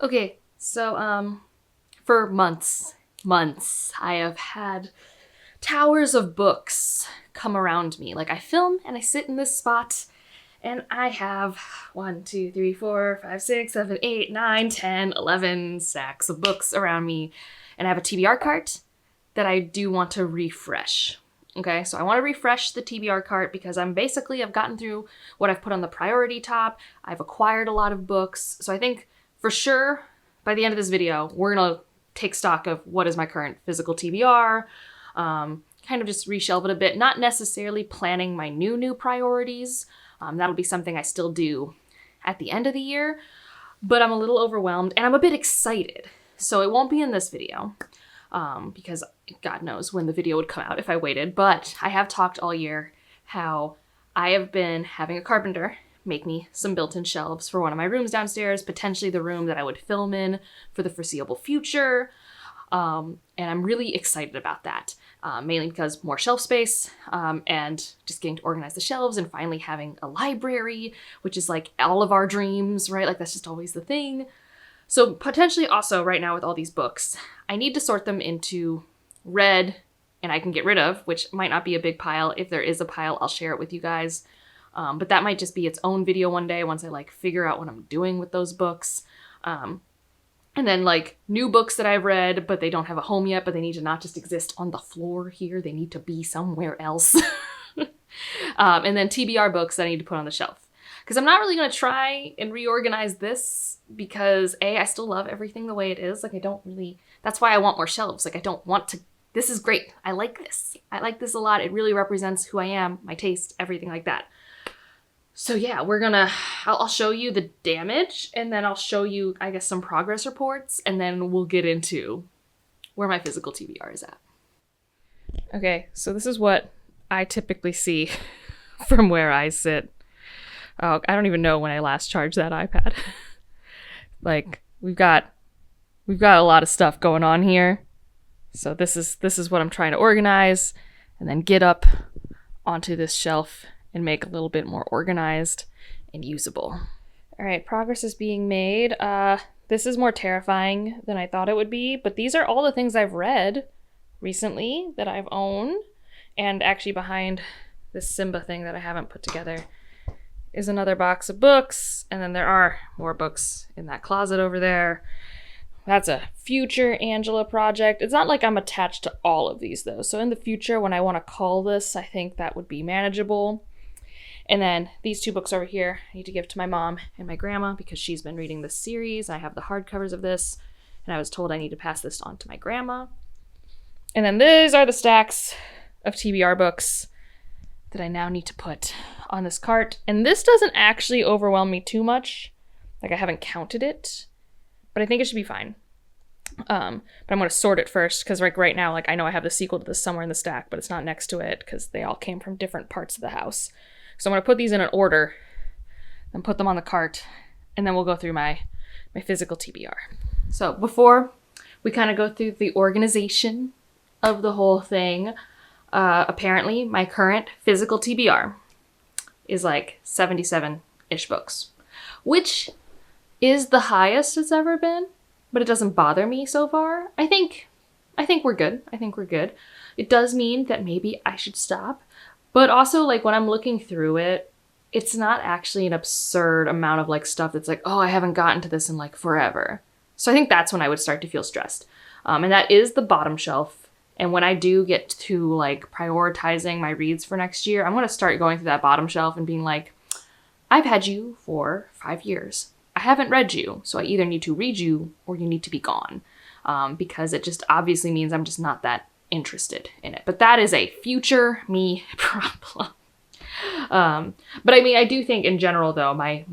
Okay, so for months, I have had towers of books come around me. Like I film and I sit in this spot and I have 1, 2, 3, 4, 5, 6, 7, 8, 9, 10, 11 stacks of books around me. And I have a TBR cart that I do want to refresh. Okay, so I want to refresh the TBR cart because I've gotten through what I've put on the priority top. I've acquired a lot of books. So I think for sure by the end of this video, we're going to take stock of what is my current physical TBR, kind of just reshelve it a bit, not necessarily planning my new priorities. That'll be something I still do at the end of the year, but I'm a little overwhelmed and I'm a bit excited. So it won't be in this video because God knows when the video would come out if I waited, but I have talked all year how I have been having a carpenter make me some built-in shelves for one of my rooms downstairs, potentially the room that I would film in for the foreseeable future. And I'm really excited about that, mainly because more shelf space and just getting to organize the shelves and finally having a library, which is like all of our dreams, right? Like that's just always the thing. So potentially also right now with all these books, I need to sort them into read and I can get rid of, which might not be a big pile. If there is a pile, I'll share it with you guys. But that might just be its own video one day once I like figure out what I'm doing with those books. And then like new books that I've read, but they don't have a home yet, but they need to not just exist on the floor here. They need to be somewhere else. And then TBR books that I need to put on the shelf. Because I'm not really going to try and reorganize this because I still love everything the way it is. Like that's why I want more shelves. Like I don't want to, this is great. I like this. I like this a lot. It really represents who I am, my taste, everything like that. So yeah, I'll show you the damage and then I'll show you, I guess, some progress reports and then we'll get into where my physical TBR is at. Okay, so this is what I typically see from where I sit. Oh, I don't even know when I last charged that iPad. Like, we've got a lot of stuff going on here. So this is what I'm trying to organize and then get up onto this shelf and make a little bit more organized and usable. All right, progress is being made. This is more terrifying than I thought it would be, but these are all the things I've read recently that I've owned. And actually behind this Simba thing that I haven't put together is another box of books. And then there are more books in that closet over there. That's a future Angela project. It's not like I'm attached to all of these though. So in the future, when I want to call this, I think that would be manageable. And then these two books over here, I need to give to my mom and my grandma because she's been reading this series. I have the hardcovers of this, and I was told I need to pass this on to my grandma. And then these are the stacks of TBR books that I now need to put on this cart. And this doesn't actually overwhelm me too much. Like I haven't counted it, but I think it should be fine. But I'm going to sort it first because like right now, like I know I have the sequel to this somewhere in the stack, but it's not next to it because they all came from different parts of the house. So I'm going to put these in an order and put them on the cart, and then we'll go through my physical TBR. So before we kind of go through the organization of the whole thing, apparently my current physical TBR is like 77-ish books, which is the highest it's ever been, but it doesn't bother me so far. I think we're good. It does mean that maybe I should stop. But also, like, when I'm looking through it, it's not actually an absurd amount of, like, stuff that's like, oh, I haven't gotten to this in, like, forever. So I think that's when I would start to feel stressed. And that is the bottom shelf. And when I do get to, like, prioritizing my reads for next year, I'm going to start going through that bottom shelf and being like, I've had you for 5 years. I haven't read you, so I either need to read you or you need to be gone. Because it just obviously means I'm just not that interested in it. But that is a future me problem. But I mean, I do think in general though, my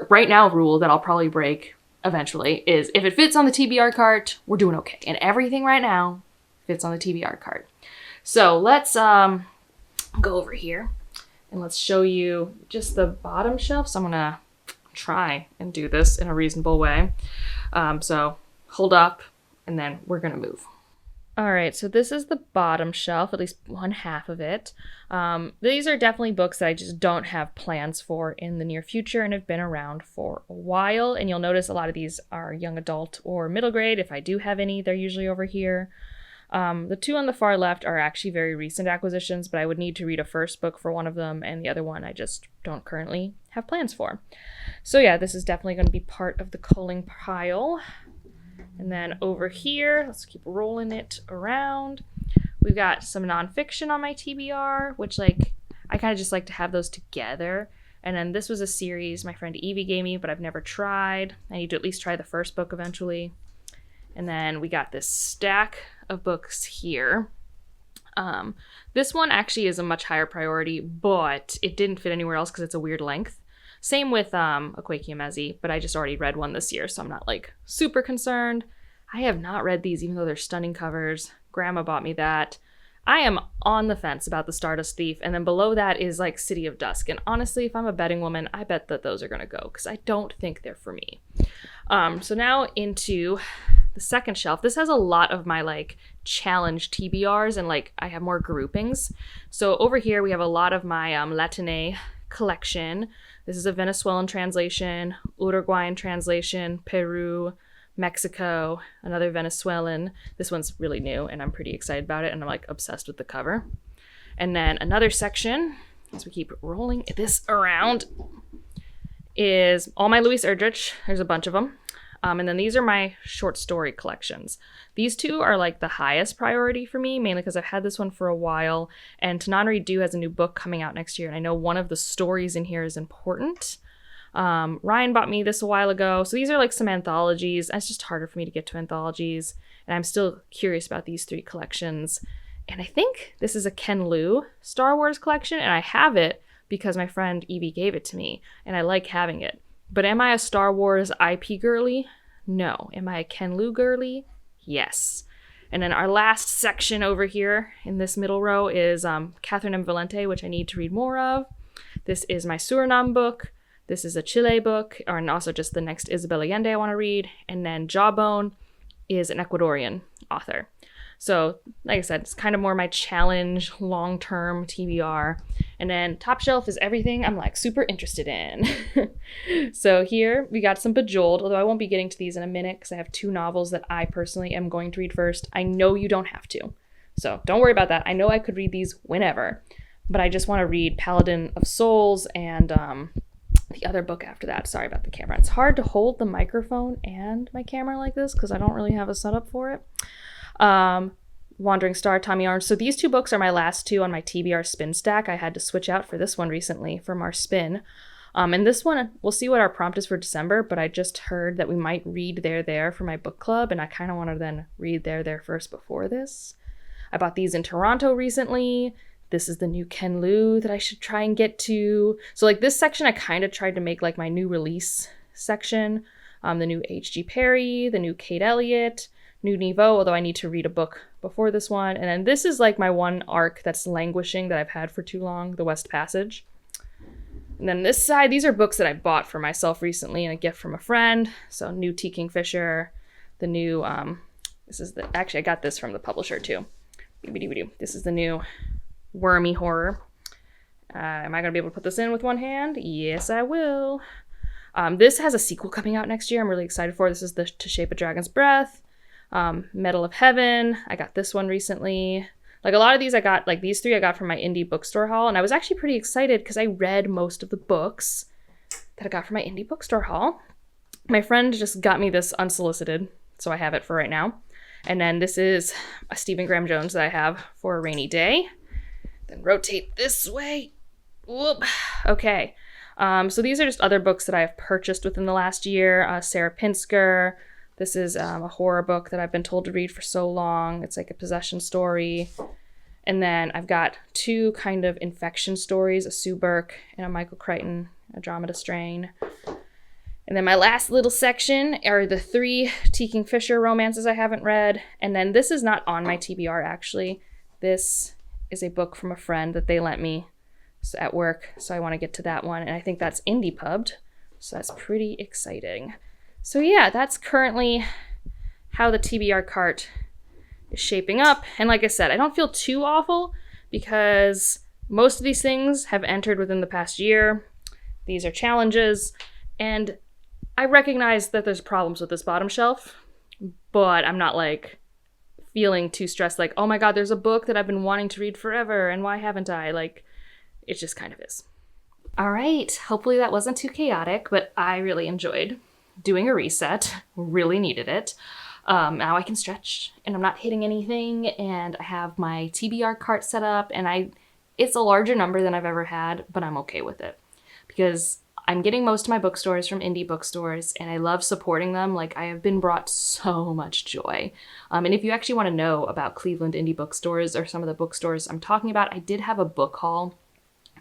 right now rule that I'll probably break eventually is if it fits on the TBR cart, we're doing okay. And everything right now fits on the TBR cart. So let's go over here and let's show you just the bottom shelf. So I'm gonna try and do this in a reasonable way. So hold up and then we're gonna move. All right, so this is the bottom shelf, at least one half of it. These are definitely books that I just don't have plans for in the near future and have been around for a while. And you'll notice a lot of these are young adult or middle grade. If I do have any, they're usually over here. The two on the far left are actually very recent acquisitions, but I would need to read a first book for one of them, and the other one I just don't currently have plans for. So yeah, this is definitely going to be part of the culling pile. And then over here, let's keep rolling it around. We've got some nonfiction on my TBR, which I kind of just like to have those together. And then this was a series my friend Evie gave me, but I've never tried. I need to at least try the first book eventually. And then we got this stack of books here. This one actually is a much higher priority, but it didn't fit anywhere else because it's a weird length. Same with Akwakiamezi, but I just already read one this year, so I'm not super concerned. I have not read these, even though they're stunning covers. Grandma bought me that. I am on the fence about The Stardust Thief, and then below that is City of Dusk. And honestly, if I'm a betting woman, I bet that those are going to go, because I don't think they're for me. So now into the second shelf. This has a lot of my challenge TBRs, and I have more groupings. So over here we have a lot of my Latine collection. This is a Venezuelan translation, Uruguayan translation, Peru, Mexico, another Venezuelan. This one's really new and I'm pretty excited about it, and I'm obsessed with the cover. And then another section, as we keep rolling this around, is all my Louise Erdrich. There's a bunch of them. And then these are my short story collections. These two are the highest priority for me, mainly because I've had this one for a while. And Tananari Do has a new book coming out next year, and I know one of the stories in here is important. Ryan bought me this a while ago. So these are some anthologies. It's just harder for me to get to anthologies. And I'm still curious about these three collections. And I think this is a Ken Liu Star Wars collection, and I have it because my friend Evie gave it to me, and I like having it. But am I a Star Wars IP girly? No. Am I a Ken Liu girly? Yes. And then our last section over here in this middle row is Catherine M. Valente, which I need to read more of. This is my Suriname book. This is a Chile book, and also just the next Isabel Allende I want to read. And then Jawbone is an Ecuadorian author. So, like I said, it's kind of more my challenge, long-term TBR. And then top shelf is everything I'm super interested in. So here we got some Bejeweled, although I won't be getting to these in a minute because I have two novels that I personally am going to read first. I know you don't have to, so don't worry about that. I know I could read these whenever, but I just want to read Paladin of Souls and the other book after that. Sorry about the camera. It's hard to hold the microphone and my camera like this because I don't really have a setup for it. Wandering Star, Tommy Orange. So these two books are my last two on my TBR spin stack. I had to switch out for this one recently from our spin. And this one, we'll see what our prompt is for December, but I just heard that we might read There for my book club, and I kind of want to then read There first before this. I bought these in Toronto recently. This is the new Ken Liu that I should try and get to. So this section I kind of tried to make my new release section. The new H.G. Perry, the new Kate Elliott, New Niveau, although I need to read a book before this one. And then this is my one arc that's languishing that I've had for too long, The West Passage. And then this side, these are books that I bought for myself recently and a gift from a friend. So new T. Kingfisher, the new, actually I got this from the publisher too. This is the new Wormy Horror. Am I going to be able to put this in with one hand? Yes, I will. This has a sequel coming out next year. I'm really excited for it. This is the To Shape a Dragon's Breath. Medal of Heaven. I got this one recently. A lot of these I got, these three I got from my indie bookstore haul, and I was actually pretty excited because I read most of the books that I got from my indie bookstore haul. My friend just got me this unsolicited, so I have it for right now. And then this is a Stephen Graham Jones that I have for a rainy day. Then rotate this way. Whoop. Okay. So these are just other books that I have purchased within the last year. Sarah Pinsker. This is a horror book that I've been told to read for so long. It's a possession story. And then I've got two kind of infection stories, a Sue Burke and a Michael Crichton, Andromeda Strain. And then my last little section are the three T. Kingfisher romances I haven't read. And then this is not on my TBR, actually. This is a book from a friend that they lent me at work, so I want to get to that one. And I think that's indie pubbed, so that's pretty exciting. So yeah, that's currently how the TBR cart is shaping up. And like I said, I don't feel too awful because most of these things have entered within the past year. These are challenges, and I recognize that there's problems with this bottom shelf, but I'm not like feeling too stressed like, oh my god, there's a book that I've been wanting to read forever and why haven't I? Like, it just kind of is. All right, hopefully that wasn't too chaotic, but I really enjoyed doing a reset. Really needed it. Now I can stretch and I'm not hitting anything, and I have my TBR cart set up, and it's a larger number than I've ever had, but I'm okay with it because I'm getting most of my bookstores from indie bookstores, and I love supporting them. Like, I have been brought so much joy. And if you actually want to know about Cleveland indie bookstores or some of the bookstores I'm talking about, I did have a book haul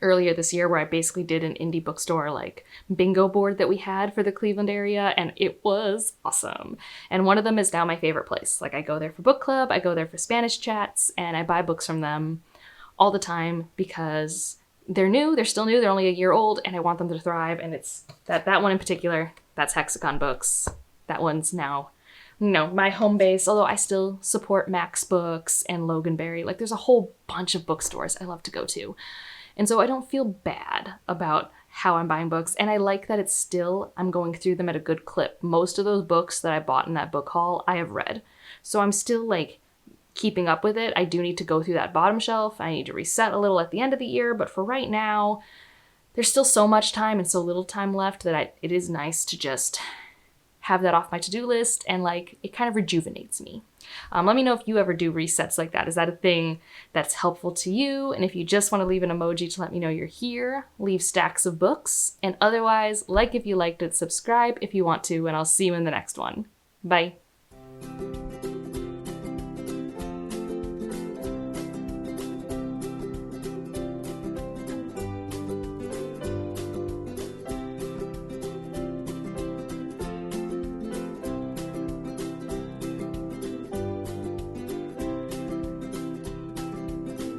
earlier this year where I basically did an indie bookstore like bingo board that we had for the Cleveland area, and it was awesome. And one of them is now my favorite place. Like, I go there for book club, I go there for Spanish chats, and I buy books from them all the time because they're still new, they're only a year old, and I want them to thrive. And it's that one in particular, that's Hexagon Books. That one's now, my home base, although I still support Max Books and Loganberry. Like, there's a whole bunch of bookstores I love to go to. And so I don't feel bad about how I'm buying books, and I like that I'm going through them at a good clip. Most of those books that I bought in that book haul, I have read. So I'm still like keeping up with it. I do need to go through that bottom shelf. I need to reset a little at the end of the year, but for right now, there's still so much time and so little time left that it is nice to just have that off my to-do list, and like, it kind of rejuvenates me. Let me know if you ever do resets like that. Is that a thing that's helpful to you? And if you just want to leave an emoji to let me know you're here, leave stacks of books. And otherwise, like if you liked it, subscribe if you want to, and I'll see you in the next one. Bye.